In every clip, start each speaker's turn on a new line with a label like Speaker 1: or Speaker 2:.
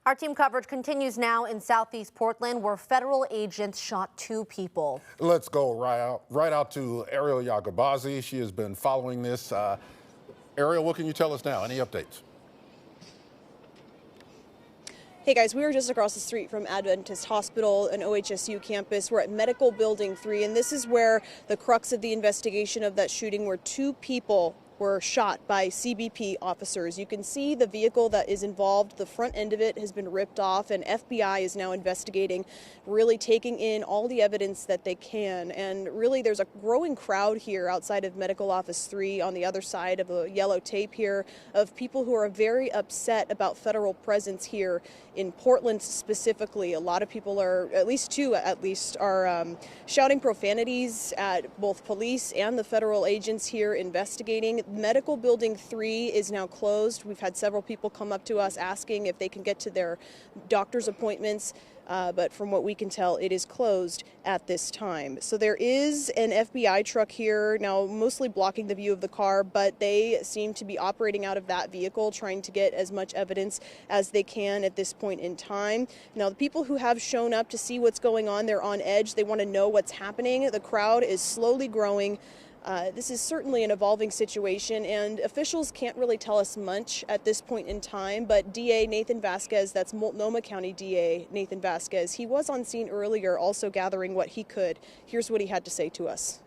Speaker 1: Our team coverage continues now in southeast Portland, where federal agents shot 2 people.
Speaker 2: Let's go right out to Ariel Yagabazi. She has been following this. Ariel, what can you tell us now? Any updates?
Speaker 3: Hey guys, we were just across the street from Adventist Hospital, an OHSU campus. We're at Medical Building 3, and this is where the crux of the investigation of that shooting, where 2 people were shot by CBP officers. You can see the vehicle that is involved. The front end of it has been ripped off, and FBI is now investigating, really taking in all the evidence that they can. And really, there's a growing crowd here outside of Medical Office 3 on the other side of the yellow tape here of people who are very upset about federal presence here in Portland specifically. A lot of people are, at least 2 are shouting profanities at both police and the federal agents here investigating. Medical Building 3 is now closed. We've had several people come up to us asking if they can get to their doctor's appointments, but from what we can tell, it is closed at this time. So there is an FBI truck here now, mostly blocking the view of the car, but they seem to be operating out of that vehicle, trying to get as much evidence as they can at this point in time. Now, the people who have shown up to see what's going on, they're on edge. They want to know what's happening. The crowd is slowly growing. This is certainly an evolving situation, and officials can't really tell us much at this point in time, but DA Nathan Vasquez, that's Multnomah County DA Nathan Vasquez, he was on scene earlier also gathering what he could. Here's what he had to say to us.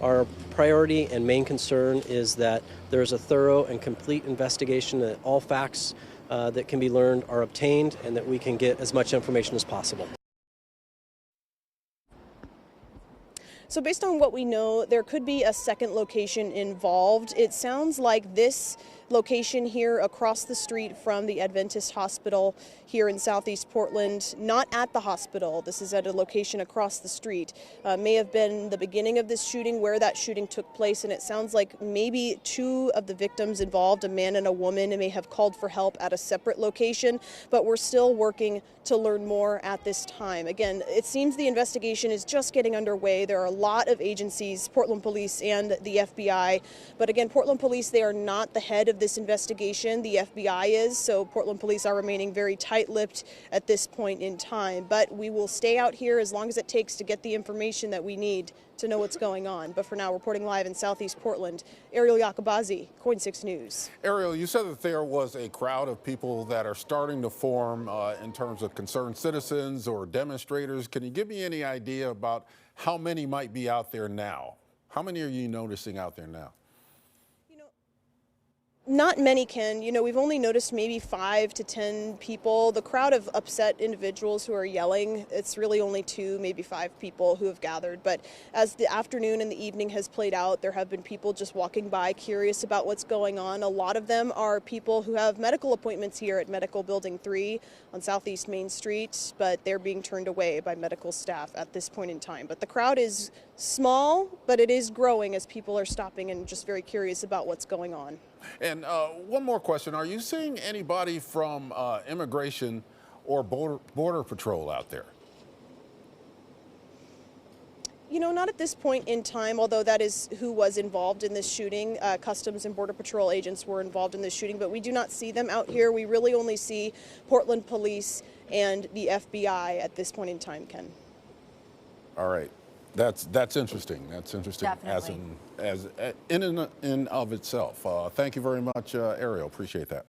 Speaker 4: Our priority and main concern is that there's a thorough and complete investigation, that all facts that can be learned are obtained, and that we can get as much information as possible.
Speaker 3: So based on what we know, there could be a second location involved. It sounds like this location here across the street from the Adventist Hospital here in southeast Portland, not at the hospital, this is at a location across the street, may have been the beginning of this shooting, where that shooting took place, and it sounds like maybe 2 of the victims involved, a man and a woman, may have called for help at a separate location, but we're still working to learn more at this time. Again, it seems the investigation is just getting underway. There are a lot of agencies, Portland Police and the FBI, but again, Portland Police, they are not the head of this investigation. The FBI is, so Portland Police are remaining very tight-lipped at this point in time. But we will stay out here as long as it takes to get the information that we need to know what's going on. But for now, reporting live in southeast Portland, Ariel Yagabazi, KOIN 6 News.
Speaker 2: Ariel, you said that there was a crowd of people that are starting to form in terms of concerned citizens or demonstrators. Can you give me any idea about how many might be out there now? How many are you noticing out there now?
Speaker 3: Not many, Ken. We've only noticed maybe 5 to 10 people. The crowd of upset individuals who are yelling, it's really only 2, maybe 5 people who have gathered. But as the afternoon and the evening has played out, there have been people just walking by, curious about what's going on. A lot of them are people who have medical appointments here at Medical Building 3 on Southeast Main Street, but they're being turned away by medical staff at this point in time. But the crowd is small, but it is growing as people are stopping and just very curious about what's going on.
Speaker 2: And one more question. Are you seeing anybody from immigration or border patrol out there?
Speaker 3: Not at this point in time, although that is who was involved in this shooting. Customs and Border Patrol agents were involved in this shooting, but we do not see them out here. We really only see Portland Police and the FBI at this point in time, Ken.
Speaker 2: All right. That's interesting. That's interesting.
Speaker 1: Definitely.
Speaker 2: As in and of itself. Thank you very much, Ariel. Appreciate that.